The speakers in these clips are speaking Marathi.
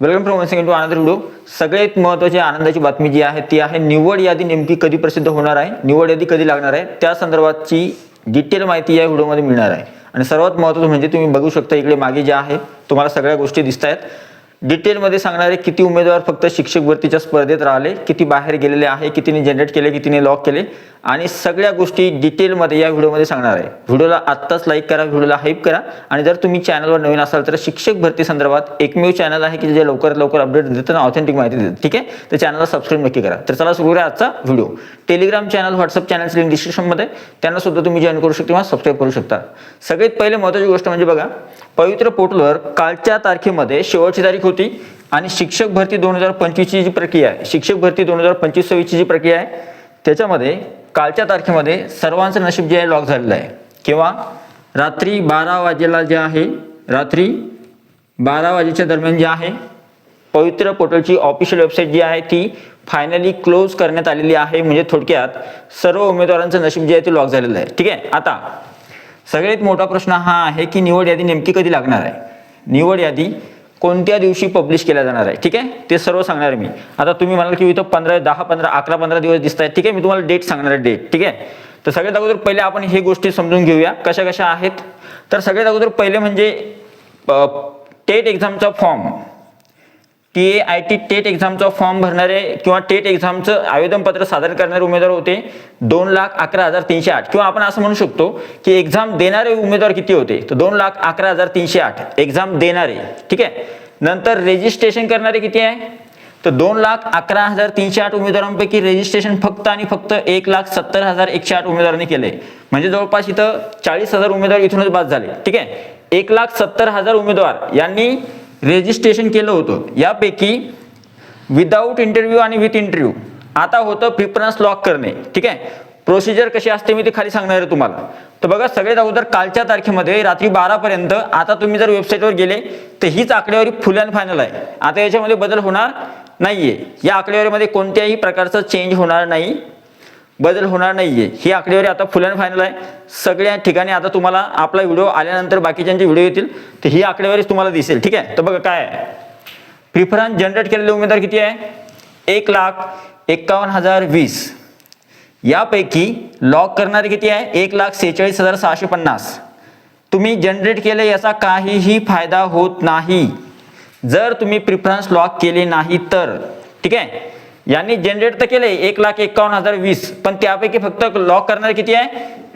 Welcome from once again to another video. सगळ्यात महत्त्वाची आनंदाची बातमी जी आहे ती आहे निवड यादी नेमकी कधी प्रसिद्ध होणार आहे, निवड यादी कधी लागणार आहे, त्या संदर्भातची डिटेल माहिती या व्हिडिओमध्ये मिळणार आहे. आणि सर्वात महत्त्वाचं म्हणजे तुम्ही बघू शकता इकडे मागे जे आहे तुम्हाला सगळ्या गोष्टी दिसत आहेत. डिटेलमध्ये सांगणारे किती उमेदवार फक्त शिक्षक भरतीच्या स्पर्धेत राहिले, किती बाहेर गेलेले आहे, कितीने जनरेट केले, कितीने लॉक केले आणि सगळ्या गोष्टी डिटेलमध्ये या व्हिडिओमध्ये सांगणार आहे. व्हिडिओला आत्ताच लाईक करा, व्हिडिओला हाईप करा आणि जर तुम्ही चॅनलवर नवीन असाल तर शिक्षक भरती संदर्भात एकमेव चॅनल आहे की जे लवकरात लवकर अपडेट देतं आणि ऑथेंटिक माहिती देतं. ठीक आहे, तर चॅनलला सबस्क्राईब नक्की करा. तर चला सुरू करूया आजचा व्हिडिओ. टेलिग्राम चॅनल, व्हॉट्सअप चॅनलची लिंक डिस्क्रिप्शनमध्ये, त्यांना सुद्धा तुम्ही जॉईन करू शकता किंवा सबस्क्राईब करू शकता. सगळ्यात पहिले महत्त्वाची गोष्ट म्हणजे बघा, पवित्र पोर्टलवर कालच्या तारखेमध्ये शेवटची तारीख होती आणि शिक्षक भरती 2025 ची जी प्रक्रिया आहे, शिक्षक भरती 2025-26 ची जी प्रक्रिया आहे त्याच्यामध्ये कालच्या तारखेमध्ये सर्वांचं नशीब जे आहे लॉक झालेलं आहे. किंवा रात्री 12 वाजेला जे आहे, रात्री 12 वाजेच्या दरम्यान जे आहे पवित्र पोर्टलची ऑफिशियल वेबसाईट जी आहे ती फायनली क्लोज करण्यात आलेली आहे. म्हणजे थोडक्यात सर्व उमेदवारांचं नशीब जे आहे ते लॉक झालेलं आहे. ठीक आहे, आता सगळ्यात मोठा प्रश्न हा आहे की निवड यादी नेमकी कधी लागणार आहे, निवड यादी कोणत्या दिवशी पब्लिश केला जाणार आहे. ठीक आहे, ते सर्व सांगणार मी. आता तुम्ही म्हणाल की इथं 15, 10, 15, 11, 15 दिवस दिसत आहेत. ठीक आहे, मी तुम्हाला डेट सांगणार आहे, डेट. ठीक आहे, तर सगळ्यात अगोदर पहिले आपण हे गोष्टी समजून घेऊया कशा कशा आहेत. तर सगळ्यात अगोदर पहिले म्हणजे टेट एक्झामचा फॉर्म, TAIT टेट एक्झामचा फॉर्म भरणारे किंवा टेट एक्झामचं आवेदनपत्र सादर करणारे उमेदवार होते 2,11,308. किंवा आपण असं म्हणू शकतो की एक्झाम देणारे उमेदवार किती होते, तर 2,11,308 एक्झाम देणारे. ठीक आहे, नंतर रेजिस्ट्रेशन करणारे किती आहे, तर 2,11,308 उमेदवारांपैकी रेजिस्ट्रेशन फक्त आणि फक्त 1,70,108 उमेदवारांनी केले. म्हणजे जवळपास इथं 40,000 उमेदवार इथूनच बाद झाले. ठीक आहे, 1,70,000 उमेदवार यांनी रेजिस्ट्रेशन केलं होतं. यापैकी विदाऊट इंटरव्ह्यू आणि विथ इंटरव्ह्यू आता होतं प्रिफरन्स लॉक करणे. ठीक आहे, प्रोसिजर कशी असते मी ते खाली सांगणार आहे तुम्हाला. तर बघा, सगळ्यात अगोदर कालच्या तारखेमध्ये रात्री 12 पर्यंत आता तुम्ही जर वेबसाईटवर गेले तर हीच आकडेवारी फुल अँड फायनल आहे. आता याच्यामध्ये बदल होणार नाहीये, या आकडेवारीमध्ये कोणत्याही प्रकारचा चेंज होणार नाही, बदल होणार नाहीये. ही आकडेवारी आता फुल अँड फायनल आहे. सगळ्या ठिकाणी आता तुम्हाला आपला व्हिडिओ आल्यानंतर बाकीच्यांचे व्हिडिओ येतील तर ही आकडेवारी तुम्हाला दिसेल. ठीक आहे, तर बघा काय आहे, प्रिफरन्स जनरेट केलेले उमेदवार किती आहे, 1,51,020. यापैकी लॉक करणारे किती आहे, 1,46,650. तुम्ही जनरेट केले याचा काहीही फायदा होत नाही जर तुम्ही प्रिफरन्स लॉक केले नाही तर. ठीक आहे, यांनी जनरेट तर केले 1,51,020, पण त्यापैकी फक्त लॉक करणारे किती आहे,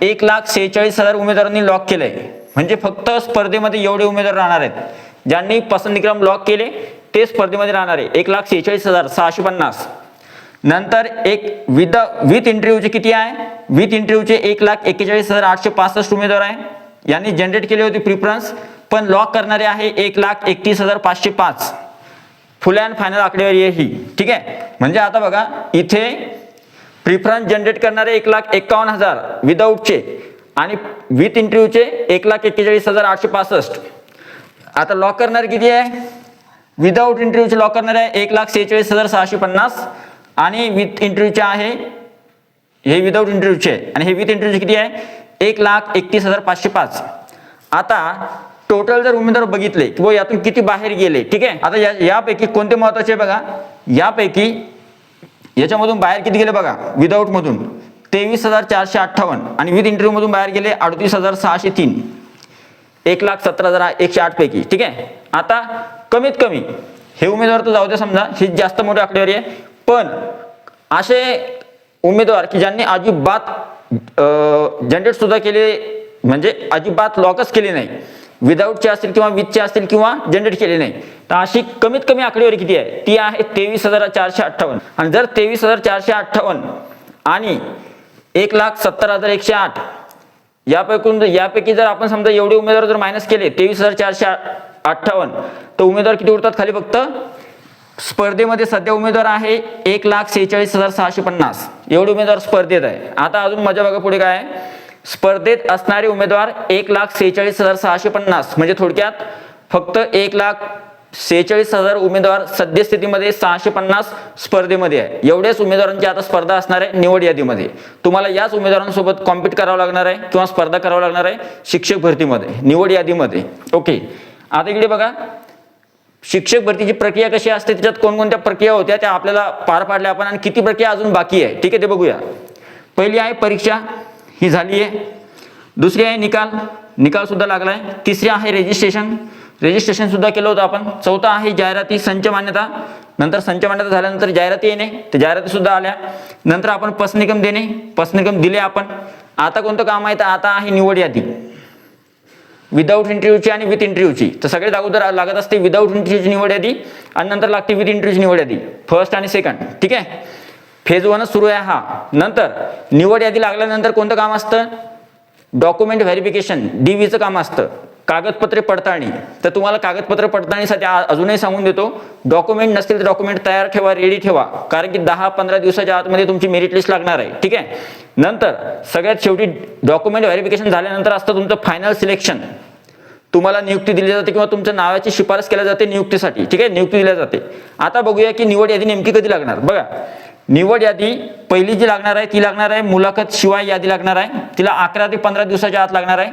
1,46,000 उमेदवारांनी लॉक केलंय. म्हणजे फक्त स्पर्धेमध्ये एवढे उमेदवार राहणार आहेत ज्यांनी पसंतीक्रम लॉक केले ते स्पर्धेमध्ये राहणार आहे 1,46,650. नंतर एक विथ इंटरव्ह्यूचे किती आहे, विथ इंटरव्ह्यूचे 1,41,865 उमेदवार आहे. यांनी जनरेट केले होते प्रिफरन्स, पण लॉक करणारे आहे 1,31,505. फुल अँड फायनल आकडेवारी आहे ही. ठीक आहे, म्हणजे आता बघा इथे प्रिफरन्स जनरेट करणारे 1,51,000 विदाऊटचे आणि विथ इंटरव्ह्यूचे 1,41,865. आता लॉक करणारे किती आहे, विदाऊट इंटरव्ह्यूचे लॉक करणारे आहे 1,46,650 आणि विथ इंटरव्ह्यूचे आहे, हे विदाऊट इंटरव्ह्यूचे आणि हे विथ इंटरव्ह्यूचे किती आहे, 1,31,505. आता टोटल जर उमेदवार बघितले की यातून किती बाहेर गेले. ठीक आहे, आता यापैकी कोणते महत्वाचे बघा, यापैकी याच्यामधून बाहेर किती गेले बघा, विदाऊट मधून 23,458 आणि विथ इंटरव्ह्यू मधून बाहेर गेले 38,603, 1,70,108 पैकी. ठीक आहे, आता कमीत कमी हे उमेदवार तर जाऊ दे, समजा ही जास्त मोठी आकडेवारी आहे, पण असे उमेदवार की ज्यांनी अजिबात जनरेट सुद्धा केले, म्हणजे अजिबात लॉकच केले नाही, विदाऊटचे असतील किंवा विथचे असतील किंवा जनरेट केले नाही, तर अशी कमीत कमी आकडेवारी किती आहे, ती आहे 23,458. आणि जर 23,458 आणि 1,70,108 यापैकी जर आपण समजा एवढे उमेदवार जर मायनस केले 23,458 तर उमेदवार किती उरतात खाली, फक्त स्पर्धेमध्ये सध्या उमेदवार आहे 1,46,650. एवढे उमेदवार स्पर्धेत आहे. आता अजून मजा बघा पुढे काय आहे, स्पर्धेत असणारे उमेदवार 1,46,650. म्हणजे थोडक्यात फक्त 1,46,000 उमेदवार सद्यस्थितीमध्ये 650 स्पर्धेमध्ये आहे. एवढ्याच उमेदवारांची आता स्पर्धा असणार आहे निवड यादीमध्ये. तुम्हाला याच उमेदवारांसोबत कॉम्पिट करावं लागणार आहे किंवा स्पर्धा करावं लागणार आहे शिक्षक भरतीमध्ये, निवड यादीमध्ये. ओके, आता इकडे बघा, शिक्षक भरतीची प्रक्रिया कशी असते, त्याच्यात कोणकोणत्या प्रक्रिया होत्या त्या आपल्याला पार पाडल्या आपण, आणि किती प्रक्रिया अजून बाकी आहे, ठीक आहे, ते बघूया. पहिली आहे परीक्षा, ही झाली आहे. दुसरी आहे निकाल सुद्धा लागलाय. तिसरी आहे रजिस्ट्रेशन सुद्धा केलं होतं आपण. चौथा आहे जाहिराती, संच मान्यता. नंतर संच मान्यता झाल्यानंतर जाहिराती येणे, ते जाहिराती सुद्धा आल्या. नंतर आपण पसनिकम देणे, पसनिकम दिले आपण. आता कोणतं काम आहे, तर आता आहे निवड यादी, विदाऊट इंटरव्ह्यूची आणि विथ इंटरव्ह्यूची. तर सगळ्यात अगोदर लागत असते विदाऊट इंटरव्ह्यूची निवड यादी, आणि नंतर लागते विथ इंटरव्ह्यूची निवड यादी, फर्स्ट आणि सेकंड, ठीक आहे. फेज 1 सुरू आहे हा. नंतर निवड यादी लागल्यानंतर कोणतं काम असतं, डॉक्युमेंट व्हेरिफिकेशन, DVचं काम असतं, कागदपत्रे पडताळणी. तर तुम्हाला कागदपत्र पडताळणीसाठी अजूनही सांगून देतो, डॉक्युमेंट नसतील तर डॉक्युमेंट तयार ठेवा, रेडी ठेवा, कारण की 10-15 दिवसाच्या आतमध्ये तुमची मेरिट लिस्ट लागणार आहे, ठीक आहे. नंतर सगळ्यात शेवटी डॉक्युमेंट व्हेरिफिकेशन झाल्यानंतर असतं तुमचं फायनल सिलेक्शन. तुम्हाला नियुक्ती दिली जाते किंवा तुमच्या नावाची शिफारस केली जाते नियुक्तीसाठी, ठीक आहे, नियुक्ती दिली जाते. आता बघूया की निवड यादी नेमकी कधी लागणार. बघा, निवड यादी पहिली जी लागणार आहे ती लागणार आहे मुलाखत शिवाय यादी लागणार आहे. तिला 11 ते 15 दिवसाच्या आत लागणार आहे.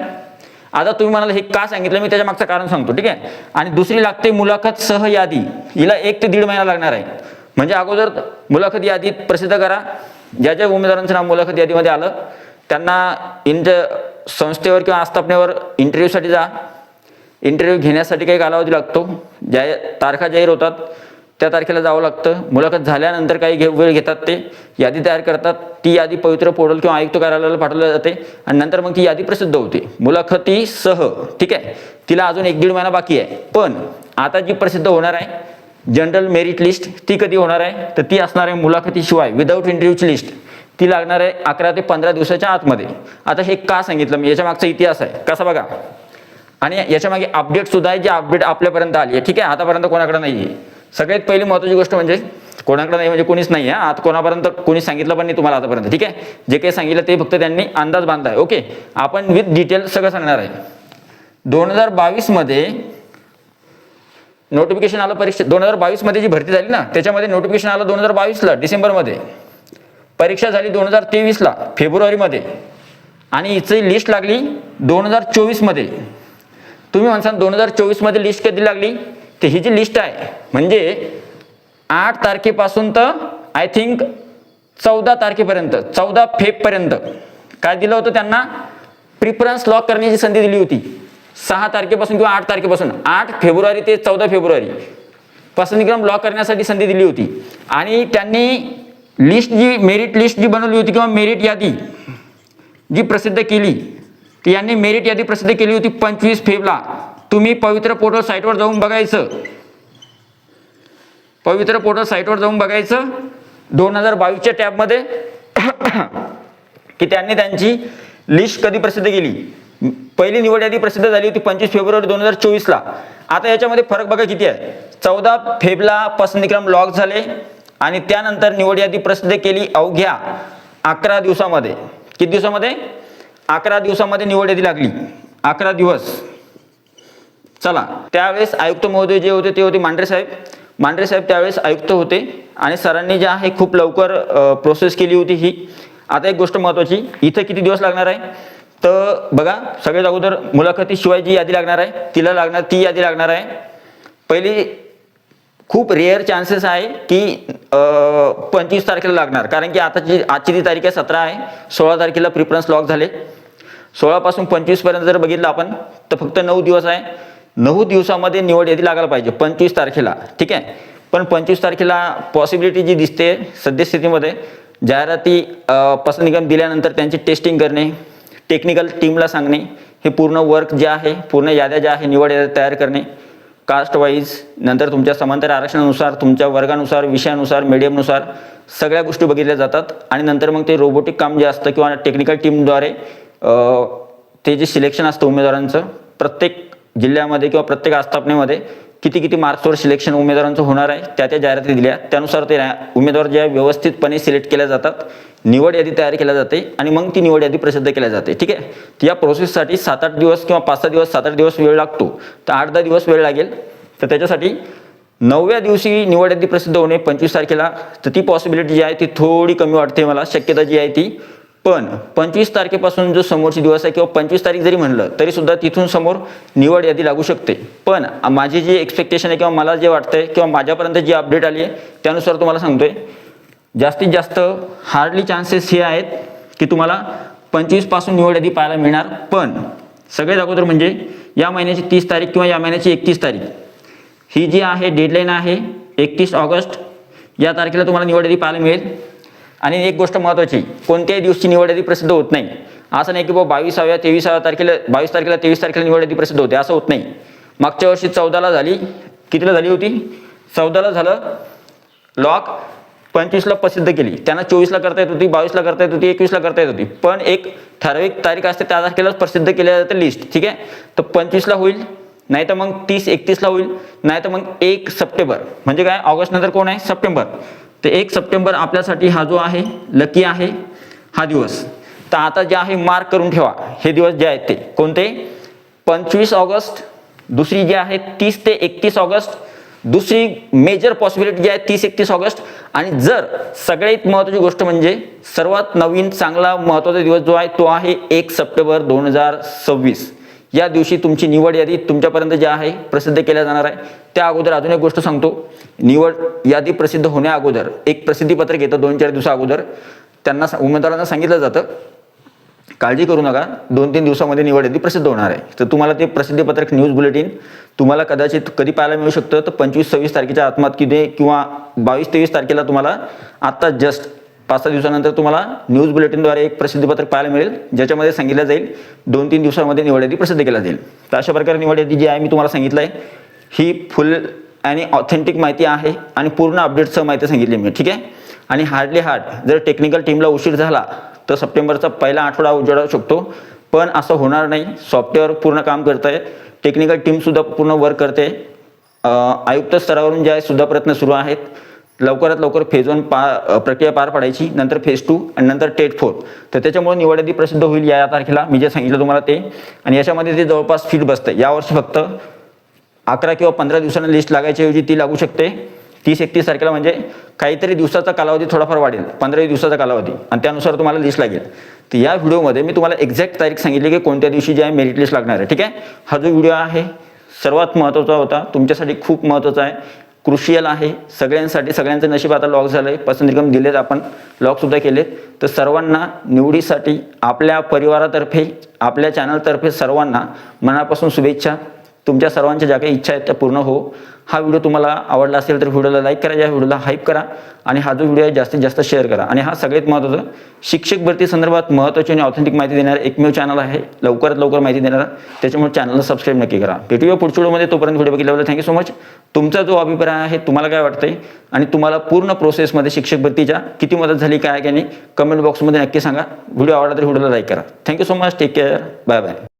आता तुम्ही म्हणाल हे का सांगितलं, मी त्याच्या मागचं कारण सांगतो, ठीक आहे. आणि दुसरी लागते मुलाखत सह यादी, हिला 1 ते 1.5 महिना लागणार आहे. म्हणजे अगोदर मुलाखत यादीत प्रसिद्ध करा, ज्या ज्या उमेदवारांचं नाव मुलाखत यादीमध्ये आलं त्यांना संस्थेवर किंवा आस्थापनेवर इंटरव्ह्यूसाठी जा. इंटरव्ह्यू घेण्यासाठी काही कालावधी लागतो, ज्या तारखा जाहीर होतात त्या तारखेला जावं लागतं. मुलाखत झाल्यानंतर काही वेळ घेतात, ते यादी तयार करतात. ती यादी पवित्र पोर्टल किंवा आयुक्त कार्यालयाला पाठवली जाते आणि नंतर मग ती यादी प्रसिद्ध होते मुलाखतीसह, ठीक आहे. तिला अजून 1-1.5 महिना बाकी आहे. पण आता जी प्रसिद्ध होणार आहे जनरल मेरिट लिस्ट, ती कधी होणार आहे, तर ती असणार आहे मुलाखतीशिवाय विदाऊट इंटरव्ह्यूची लिस्ट. ती लागणार आहे 11 ते 15 दिवसाच्या आतमध्ये. आता हे का सांगितलं मी, याच्या मागचा इतिहास आहे कसा बघा, आणि याच्या मागे अपडेट सुद्धा आहे, जी अपडेट आपल्यापर्यंत आली आहे, ठीक आहे. आतापर्यंत कोणाकडे नाही आहे. सगळ्यात पहिली महत्त्वाची गोष्ट म्हणजे कोणाकडे नाही म्हणजे कोणीच नाही आहे. आता कोणापर्यंत कोणी सांगितलं पण नाही तुम्हाला आतापर्यंत, ठीक आहे. जे काही सांगितलं ते फक्त त्यांनी अंदाज बांधला आहे, ओके. आपण विथ डिटेल सगळं सांगणार आहे. 2022 मध्ये नोटिफिकेशन आलं परीक्षा, 2022 मध्ये जी भरती झाली ना त्याच्यामध्ये नोटिफिकेशन आलं 2022 ला डिसेंबरमध्ये. परीक्षा झाली 2023 ला फेब्रुवारीमध्ये, आणि हिची लिस्ट लागली 2024 मध्ये. तुम्ही म्हणसाल 2024 मध्ये लिस्ट कधी लागली, तर ही जी लिस्ट आहे म्हणजे 8 तारखेपासून तर आय थिंक 14 तारखेपर्यंत, 14 फेब्रुवारीपर्यंत काय दिलं होतं त्यांना, प्रिफरन्स लॉक करण्याची संधी दिली होती. 6 तारखेपासून किंवा 8 तारखेपासून, 8 फेब्रुवारी ते 14 फेब्रुवारी पसंतीक्रम लॉक करण्यासाठी संधी दिली होती. आणि त्यांनी लिस्ट जी मेरिट लिस्ट जी बनवली होती किंवा मेरिट यादी जी प्रसिद्ध केली, ती यांनी मेरिट यादी प्रसिद्ध केली होती 25 फेब्रुवारीला. तुम्ही पवित्र पोर्टल साईटवर जाऊन बघायचं, पवित्र पोर्टल साईटवर जाऊन बघायचं 2022च्या टॅबमध्ये की त्यांनी त्यांची लिस्ट कधी प्रसिद्ध केली. पहिली निवड यादी प्रसिद्ध झाली होती 25 फेब्रुवारी 2024 ला. आता याच्यामध्ये फरक बघा किती आहे. 14 फेब्रुवारीला पसंतीक्रम लॉक झाले आणि त्यानंतर निवड यादी प्रसिद्ध केली अवघ्या 11 दिवसामध्ये. किती दिवसामध्ये, 11 दिवसामध्ये निवड यादी लागली. 11 दिवस. चला, त्यावेळेस आयुक्त महोदय जे होते ते होते मांढरे साहेब त्यावेळेस आयुक्त होते आणि सरांनी जे आहे खूप लवकर प्रोसेस केली होती ही. आता एक गोष्ट महत्वाची, इथं किती दिवस लागणार आहे तर बघा, सगळ्यात अगोदर मुलाखतीशिवाय जी यादी लागणार आहे ती यादी लागणार आहे. पहिली खूप रेअर चान्सेस आहे की 25 तारखेला लागणार, कारण की आजची ती तारीख आहे 17 आहे. 16 तारखेला प्रिफरन्स लॉक झाले. 16 पासून 25 पर्यंत जर बघितलं आपण तर फक्त 9 दिवस आहे. 9 दिवसामध्ये निवड यादी लागायला पाहिजे 25 तारखेला, ठीक आहे. पण 25 तारखेला पॉसिबिलिटी जी दिसते सद्यस्थितीमध्ये, जाहिराती पसंतीक्रम दिल्यानंतर त्यांची टेस्टिंग करणे, टेक्निकल टीमला सांगणे, हे पूर्ण वर्क जे आहे, पूर्ण याद्या ज्या आहे निवड याद्या तयार करणे कास्ट वाईज, नंतर तुमच्या समांतर आरक्षणानुसार, तुमच्या वर्गानुसार, विषयानुसार, मीडियमनुसार सगळ्या गोष्टी बघितल्या जातात. आणि नंतर मग ते रोबोटिक काम जे असतं किंवा टेक्निकल टीमद्वारे ते जे सिलेक्शन असतं उमेदवारांचं, प्रत्येक जिल्ह्यामध्ये किंवा प्रत्येक आस्थापनेमध्ये किती मार्क्सवर सिलेक्शन उमेदवारांचं होणार आहे त्या जाहिराती दिल्या, त्यानुसार ते उमेदवार ज्या व्यवस्थितपणे सिलेक्ट केल्या जातात, निवड यादी तयार केल्या जाते आणि मग ती निवड यादी प्रसिद्ध केल्या जाते, ठीक आहे. या प्रोसेससाठी 7-8 दिवस किंवा 5-6 दिवस, 7-8 दिवस वेळ लागतो, तर 8-10 दिवस वेळ लागेल. तर त्याच्यासाठी 9व्या दिवशी निवड यादी प्रसिद्ध होणे 25 तारखेला, तर ती पॉसिबिलिटी जी आहे ती थोडी कमी वाटते मला. शक्यता जी आहे ती पण 25 तारखेपासून जो समोरची दिवस आहे किंवा 25 तारीख जरी म्हणलं तरी सुद्धा तिथून समोर निवड यादी लागू शकते. पण माझी जी एक्सपेक्टेशन आहे किंवा मला जे वाटतंय किंवा माझ्यापर्यंत जी अपडेट आली आहे त्यानुसार तुम्हाला सांगतोय, जास्तीत जास्त हार्डली चान्सेस हे आहेत की तुम्हाला 25 पासून निवड यादी पाहायला मिळणार. पण सगळ्यात अगोदर म्हणजे या महिन्याची 30 तारीख किंवा या महिन्याची 31 तारीख ही जी आहे डेडलाईन आहे 31 ऑगस्ट या तारखेला तुम्हाला निवड यादी पाहायला मिळेल. आणि एक गोष्ट महत्त्वाची, कोणत्याही दिवशी निवड यादी प्रसिद्ध होत नाही. असं नाही की बाबा 22व्या 23व्या तारखेला 22 तारखेला 23 तारखेला निवड यादी प्रसिद्ध होते, असं होत नाही. मागच्या वर्षी 14ला झाली, कितीला झाली होती? 14ला झालं लॉक, 25ला प्रसिद्ध केली. त्यांना 24ला करता येत होती, 22ला करता येत होती, 21ला करता येत होती. पण एक ठराविक तारीख असते त्या तारखेलाच प्रसिद्ध केल्या जाते लिस्ट. ठीक आहे, तर 25ला होईल, नाही तर मग 30-31ला होईल, नाही तर मग 1 सप्टेंबर. म्हणजे काय, ऑगस्ट नंतर कोण आहे? सप्टेंबर. तर 1 सप्टेंबर आपल्यासाठी हा जो आहे लकी आहे हा दिवस. तर आता जे आहे मार्क करून ठेवा हे दिवस जे आहेत ते कोणते? 25 ऑगस्ट, दुसरी जी आहे 30 ते 31 ऑगस्ट, दुसरी मेजर पॉसिबिलिटी जी आहे 30-31 ऑगस्ट. आणि जर सगळ्यात महत्त्वाची गोष्ट म्हणजे सर्वात नवीन चांगला महत्त्वाचा दिवस जो आहे तो आहे 1 सप्टेंबर 2026. या दिवशी तुमची निवड यादी तुमच्यापर्यंत जी आहे प्रसिद्ध केल्या जाणार आहे. त्या अगोदर अजून एक गोष्ट सांगतो, निवड यादी प्रसिद्ध होण्या अगोदर एक प्रसिद्धीपत्रक येतं 2-4 दिवसा अगोदर. त्यांना उमेदवारांना सांगितलं जातं काळजी करू नका, 2-3 दिवसामध्ये निवड यादी प्रसिद्ध होणार आहे. तर तुम्हाला ते प्रसिद्धीपत्रक न्यूज बुलेटिन तुम्हाला कदाचित कधी पाहायला मिळू शकतं, तर 25-26 तारखेच्या आत्मात किंवा 22-23 तारखेला तुम्हाला आत्ता जस्ट 5-6 दिवसानंतर तुम्हाला न्यूज बुलेटिनद्वारे एक प्रसिद्धीपत्रक पाहायला मिळेल, ज्याच्यामध्ये सांगितलं जाईल 2-3 दिवसामध्ये निवड यादी प्रसिद्ध केला जाईल. तर अशा प्रकारे निवड यादी जी आहे मी तुम्हाला सांगितलं आहे ही फुल आणि ऑथेंटिक माहिती आहे आणि पूर्ण अपडेटसह माहिती सांगितली मी. ठीक आहे, आणि हार्डली हार्ड जर टेक्निकल टीमला उशीर झाला तर सप्टेंबरचा पहिला आठवडा उजाडू शकतो. पण असं होणार नाही, सॉफ्टवेअर पूर्ण काम करत आहे, टेक्निकल टीमसुद्धा पूर्ण वर्क करते, आयुक्त स्तरावरून जे आहे सुद्धा प्रयत्न सुरू आहेत. लवकरात लवकर फेज 1 प्रक्रिया पार पाडायची, नंतर फेज 2 आणि नंतर टेट 4. तर त्याच्यामुळे निवड यादी प्रसिद्ध होईल या तारखेला मी जे सांगितलं तुम्हाला ते. आणि याच्यामध्ये ते जवळपास फिट बसतं. यावर्षी फक्त 11 किंवा 15 दिवसांना लिस्ट लागायच्या ऐवजी ती लागू शकते 30-31 तारखेला. म्हणजे काहीतरी दिवसाचा कालावधी थोडाफार वाढेल, 15 दिवसाचा कालावधी, आणि त्यानुसार तुम्हाला लिस्ट लागेल. तर या व्हिडिओमध्ये मी तुम्हाला एक्झॅक्ट तारीख सांगितली की कोणत्या दिवशी जे आहे मेरिट लिस्ट लागणार आहे. ठीक आहे, हा जो व्हिडिओ आहे सर्वात महत्त्वाचा होता, तुमच्यासाठी खूप महत्त्वाचा आहे, क्रुशियल आहे सगळ्यांसाठी. सगळ्यांचं नशीब आता लॉक झालं आहे, पसंतीक्रम दिलेत, आपण लॉकसुद्धा केलेत. तर सर्वांना निवडीसाठी आपल्या परिवारातर्फे आपल्या चॅनलतर्फे सर्वांना मनापासून शुभेच्छा. तुमच्या सर्वांच्या ज्या काही इच्छा आहेत त्या पूर्ण हो. हा व्हिडिओ तुम्हाला आवडला असेल तर व्हिडिओला लाईक करा, या व्हिडिओला हाईप करा आणि हा जो व्हिडिओ आहे जास्तीत जास्त शेअर करा. आणि हा सगळ्यात महत्त्वाचं शिक्षक भरती संदर्भात महत्त्वाची आणि ऑथेंटिक माहिती देणारं एकमेव चॅनल आहे, लवकरात लवकर माहिती देणारा. त्याच्यामुळे चॅनलला सबस्क्राईब नक्की करा. भेटूया पुढच्या व्हिडिओमध्ये. तोपर्यंत व्हिडिओ बघितल्याबद्दल थँक्यू सो मच. तुमचा जो अभिप्राय आहे, तुम्हाला काय वाटतंय आणि तुम्हाला पूर्ण प्रोसेसमध्ये शिक्षक भरतीच्या किती मदत झाली काय की नाही कमेंट बॉक्समध्ये नक्की सांगा. व्हिडिओ आवडला तर व्हिडिओला लाईक करा. Thank you so much. Take care. Bye bye.